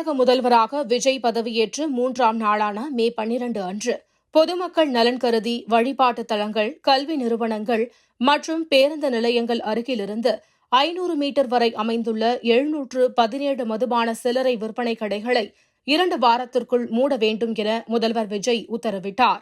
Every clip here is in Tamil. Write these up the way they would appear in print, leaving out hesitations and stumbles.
தமிழக முதல்வராக விஜய் பதவியேற்று 3ஆம் நாளான மே 12 அன்று பொதுமக்கள் நலன் கருதி வழிபாட்டு தலங்கள், கல்வி நிறுவனங்கள் மற்றும் பேருந்து நிலையங்கள் அருகிலிருந்து 500 மீட்டர் வரை அமைந்துள்ள 717 மதுபான சில்லறை விற்பனை கடைகளை 2 வாரத்திற்குள் மூட வேண்டும் என முதல்வர் விஜய் உத்தரவிட்டார்.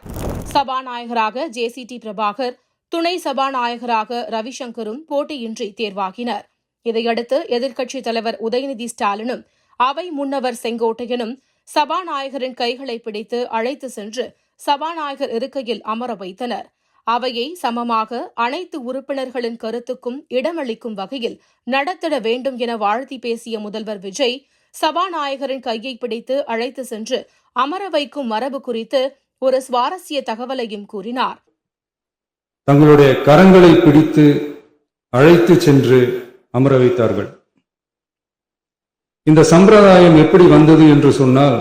சபாநாயகராக ஜே.சி.டி. பிரபாகர், துணை சபாநாயகராக ரவிசங்கரும் போட்டியின்றி தேர்வாகினர். இதையடுத்து எதிர்க்கட்சித் தலைவர் உதயநிதி ஸ்டாலினும் அவை முன்னவர் செங்கோட்டையனும் சபாநாயகரின் கைகளை பிடித்து அழைத்து சென்று சபாநாயகர் இருக்கையில் அமர வைத்தனர். அவையை சமமாக அனைத்து உறுப்பினர்களின் கருத்துக்கும் இடமளிக்கும் வகையில் நடத்திட வேண்டும் என வாழ்த்தி பேசிய முதல்வர் விஜய், சபாநாயகரின் கையை பிடித்து அழைத்து சென்று அமர வைக்கும் மரபு குறித்து ஒரு சுவாரஸ்ய தகவலையும் கூறினார். தங்களுடைய கரங்களை பிடித்து அழைத்து சென்று அமர வைத்தார்கள். இந்த சம்பிரதாயம் எப்படி வந்தது என்று சொன்னால்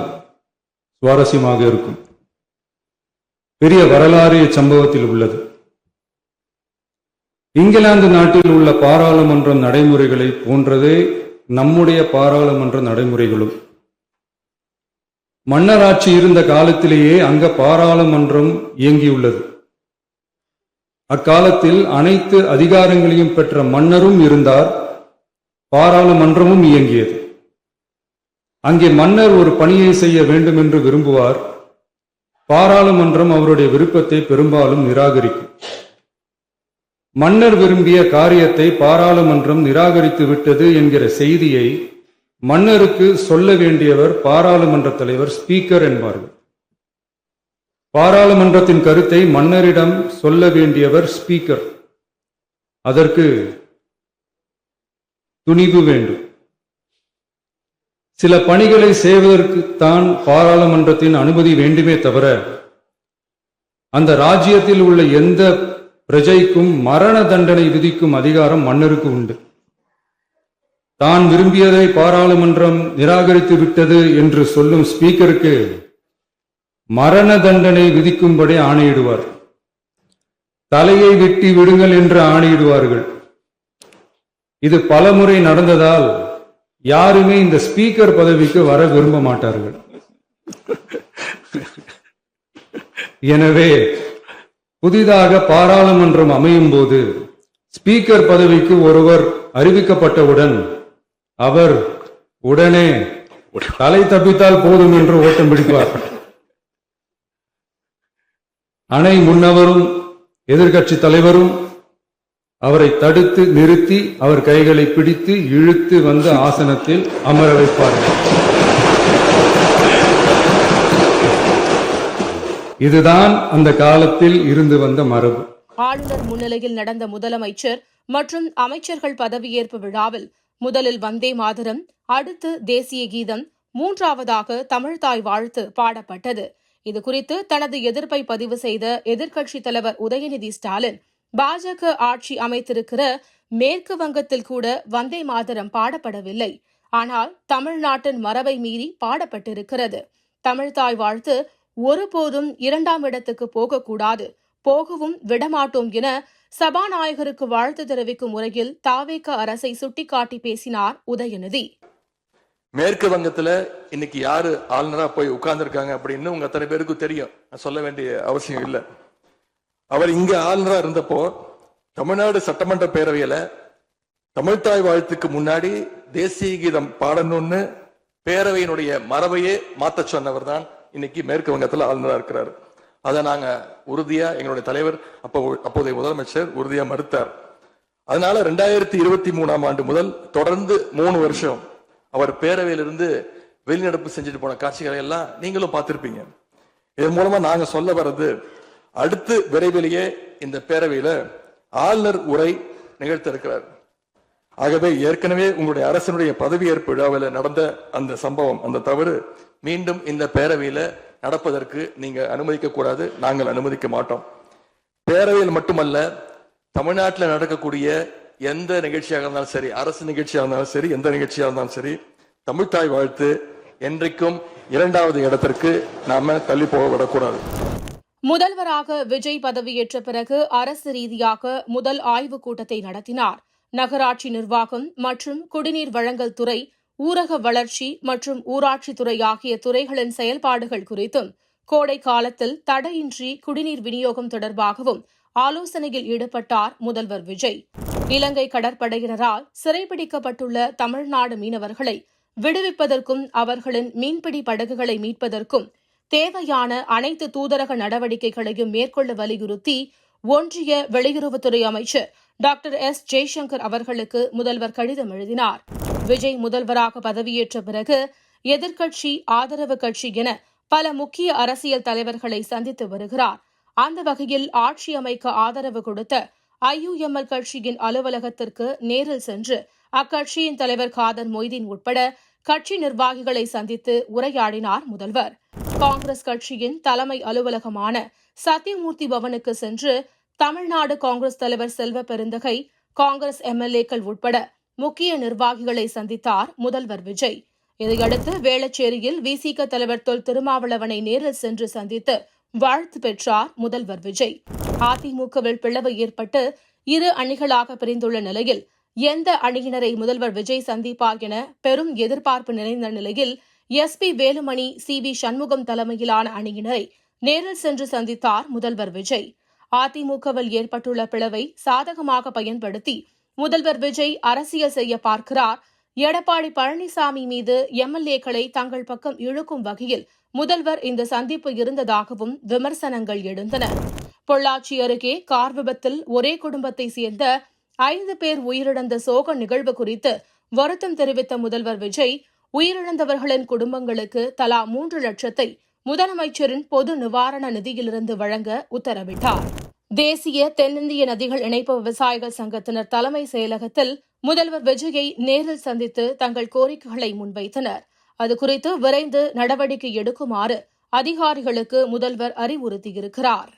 சுவாரஸ்யமாக இருக்கும். பெரிய வரலாறு சம்பவத்தில் உள்ளது. இங்கிலாந்து நாட்டில் உள்ள பாராளுமன்ற நடைமுறைகளை போன்றதே நம்முடைய பாராளுமன்ற நடைமுறைகளும். மன்னராட்சி இருந்த காலத்திலேயே அங்க பாராளுமன்றம் இயங்கியுள்ளது. அக்காலத்தில் அனைத்து அதிகாரங்களையும் பெற்ற மன்னரும் இருந்தார், பாராளுமன்றமும் இயங்கியது. அங்கே மன்னர் ஒரு பணியை செய்ய வேண்டும் என்று விரும்புவார், பாராளுமன்றம் அவருடைய விருப்பத்தை பெரும்பாலும் நிராகரிக்கும். மன்னர் விரும்பிய காரியத்தை பாராளுமன்றம் நிராகரித்து விட்டது என்கிற செய்தியை மன்னருக்கு சொல்ல வேண்டியவர் பாராளுமன்ற தலைவர், ஸ்பீக்கர் என்பார்கள். பாராளுமன்றத்தின் கருத்தை மன்னரிடம் சொல்ல வேண்டியவர் ஸ்பீக்கர். அதற்கு துணிவு வேண்டும். சில பணிகளை செய்வதற்குத்தான் பாராளுமன்றத்தின் அனுமதி வேண்டுமே தவிர அந்த ராஜ்யத்தில் உள்ள எந்த பிரஜைக்கும் மரண தண்டனை விதிக்கும் அதிகாரம் மன்னருக்கு உண்டு. தான் விரும்பியதை பாராளுமன்றம் நிராகரித்து விட்டது என்று சொல்லும் ஸ்பீக்கருக்கு மரண தண்டனை விதிக்கும்படி ஆணையிடுவார். தலையை வெட்டி விடுங்கள் என்று ஆணையிடுவார்கள். இது பலமுறை நடந்ததால் யாருமே இந்த ஸ்பீக்கர் பதவிக்கு வர விரும்ப மாட்டார்கள். எனவே புதிதாக பாராளுமன்றம் அமையும் போது ஸ்பீக்கர் பதவிக்கு ஒருவர் அறிவிக்கப்பட்டவுடன் அவர் உடனே தலை தப்பித்தால் போதும் என்று ஓட்டம் பிடிப்பார். அணை முன்னவரும் எதிர்க்கட்சி தலைவரும் அவரை தடுத்து நிறுத்தி அவர் கைகளை பிடித்து இழுத்து வந்த ஆசனத்தில் அமர வைப்பார்கள். இதுதான் அந்த காலத்தில் இருந்து வந்த மரபு. ஆளுநர் முன்னிலையில் நடந்த முதலமைச்சர் மற்றும் அமைச்சர்கள் பதவியேற்பு விழாவில் முதலில் வந்தே மாதரம், அடுத்து தேசிய கீதம், 3ஆவதாக தமிழ்தாய் வாழ்த்து பாடப்பட்டது. இதுகுறித்து தனது எதிர்ப்பை பதிவு செய்த எதிர்க்கட்சித் தலைவர் உதயநிதி ஸ்டாலின், பாஜக ஆட்சி அமைத்திருக்கிற மேற்கு வங்கத்தில் கூட வந்தே மாதரம் பாடப்படவில்லை, ஆனால் தமிழ்நாட்டின் மரபை மீறி பாடப்பட்டிருக்கிறது. தமிழ்தாய் வாழ்த்து ஒருபோதும் 2ஆம் இடத்துக்கு போகக்கூடாது, போகவும் விடமாட்டோம் என சபாநாயகருக்கு வாழ்த்து தெரிவிக்கும் முறையில் தாவேக அரசை சுட்டிக்காட்டி பேசினார் உதயநிதி. மேற்கு வங்கத்துல இன்னைக்கு யாரு ஆளுநரா போய் உட்கார்ந்துருக்காங்க அப்படின்னு உங்க அத்தனை பேருக்கு தெரியும், சொல்ல வேண்டிய அவசியம் இல்லை. அவர் இங்க ஆளுநரா இருந்தப்போ தமிழ்நாடு சட்டமன்ற பேரவையில தமிழ்தாய் வாழ்த்துக்கு முன்னாடி தேசிய கீதம் பாடணும்னு பேரவையினுடைய மரபையே மாத்த சொன்னவர் தான் இன்னைக்கு மேற்கு வங்கத்துல ஆளுநரா இருக்கிறார். அதை நாங்க உறுதியா, எங்களுடைய தலைவர் அப்போதைய முதலமைச்சர் உறுதியா மறுத்தார். அதனால 2023ஆம் ஆண்டு முதல் தொடர்ந்து 3 வருஷம் அவர் பேரவையிலிருந்து வெளிநடப்பு செஞ்சுட்டு போன காட்சிகளை எல்லாம் நீங்களும் பார்த்திருப்பீங்க. இதன் மூலமா நாங்க சொல்ல வர்றது, அடுத்து விரைவிலேயே இந்த பேரவையில ஆளுநர் உரை நிகழ்த்த இருக்கிறார். ஆகவே ஏற்கனவே உங்களுடைய அரசனுடைய பதவியேற்பு விழாவில் நடந்த அந்த சம்பவம், அந்த தவறு மீண்டும் இந்த பேரவையில நடப்பதற்கு நீங்க அனுமதிக்க கூடாது, நாங்கள் அனுமதிக்க மாட்டோம். பேரவையில் மட்டுமல்ல, தமிழ்நாட்டில் நடக்கக்கூடிய எந்த நிகழ்ச்சியாக இருந்தாலும் சரி, அரசு நிகழ்ச்சியாக இருந்தாலும் சரி, எந்த நிகழ்ச்சியாக இருந்தாலும் சரி, தமிழ்தாய் வாழ்த்து என்றைக்கும் 2வது இடத்திற்கு நாம தள்ளி போக விடக்கூடாது. முதல்வராக விஜய் பதவியேற்ற பிறகு அரசு ரீதியாக முதல் ஆய்வுக் கூட்டத்தை நடத்தினார். நகராட்சி நிர்வாகம் மற்றும் குடிநீர் வழங்கல் துறை ஊரக வளர்ச்சி மற்றும் ஊராட்சித்துறை ஆகிய துறைகளின் செயல்பாடுகள் குறித்தும் கோடை காலத்தில் தடையின்றி குடிநீர் விநியோகம் தொடர்பாகவும் ஆலோசனையில் ஈடுபட்டார் முதல்வர் விஜய். இலங்கை கடற்படையினரால் சிறைபிடிக்கப்பட்டுள்ள தமிழ்நாடு மீனவர்களை விடுவிப்பதற்கும் அவர்களின் மீன்பிடி படகுகளை மீட்பதற்கும் தேவையான அனைத்து தூதரக நடவடிக்கைகளையும் மேற்கொள்ள வலியுறுத்தி ஒன்றிய வெளியுறவுத்துறை அமைச்சர் டாக்டர் எஸ். ஜெய்சங்கர் அவர்களுக்கு முதல்வர் கடிதம் எழுதினார். விஜய் முதல்வராக பதவியேற்ற பிறகு எதிர்க்கட்சி, ஆதரவு கட்சி என பல முக்கிய அரசியல் தலைவர்களை சந்தித்து வருகிறார். அந்த வகையில் ஆட்சி அமைக்க ஆதரவு கொடுத்த IUML கட்சியின் அலுவலகத்திற்கு நேரில் சென்று அக்கட்சியின் தலைவர் காதர் மொய்தீன் உட்பட கட்சி நிர்வாகிகளை சந்தித்து உரையாடினார் முதல்வர். காங்கிரஸ் கட்சியின் தலைமை அலுவலகமான சத்தியமூர்த்தி பவனுக்கு சென்று தமிழ்நாடு காங்கிரஸ் தலைவர் செல்வ பெருந்தகை, காங்கிரஸ் MLA-க்கள் உட்பட முக்கிய நிர்வாகிகளை சந்தித்தார் முதல்வர் விஜய். இதையடுத்து வேளச்சேரியில் VCK தலைவர் தொல் திருமாவளவனை நேரில் சென்று சந்தித்து வாழ்த்து பெற்றார் முதல்வர் விஜய். அதிமுகவில் பிளவு ஏற்பட்டு இரு அணிகளாக பிரிந்துள்ள நிலையில் எந்த அணியினரை முதல்வர் விஜய் சந்திப்பார் என பெரும் எதிர்பார்ப்பு நிறைந்த நிலையில் SP வேலுமணி, CV சண்முகம் தலைமையிலான அணியினரை நேரில் சென்று சந்தித்தார் முதல்வர் விஜய். அதிமுகவில் ஏற்பட்டுள்ள பிளவை சாதகமாக பயன்படுத்தி முதல்வர் விஜய் அரசியல் செய்ய பார்க்கிறார். எடப்பாடி பழனிசாமி மீது MLA-க்களை தங்கள் பக்கம் இழுக்கும் வகையில் முதல்வர் இந்த சந்திப்பு இருந்ததாகவும் விமர்சனங்கள் எழுந்தன. பொள்ளாச்சி அருகே கார் விபத்தில் ஒரே குடும்பத்தைச் சேர்ந்த 5 பேர் உயிரிழந்த சோக நிகழ்வு குறித்து வருத்தம் தெரிவித்த முதல்வர் விஜய், உயிரிழந்தவர்களின் குடும்பங்களுக்கு தலா 3 லட்சத்தை முதலமைச்சரின் பொது நிவாரண நிதியிலிருந்து வழங்க உத்தரவிட்டார். தேசிய தென்னிந்திய நதிகள் இணைப்பு விவசாயிகள் சங்கத்தினர் தலைமை செயலகத்தில் முதல்வர் விஜயை நேரில் சந்தித்து தங்கள் கோரிக்கைகளை முன்வைத்தனர். அதுகுறித்து விரைந்து நடவடிக்கை எடுக்குமாறு அதிகாரிகளுக்கு முதல்வர் அறிவுறுத்தியிருக்கிறார்.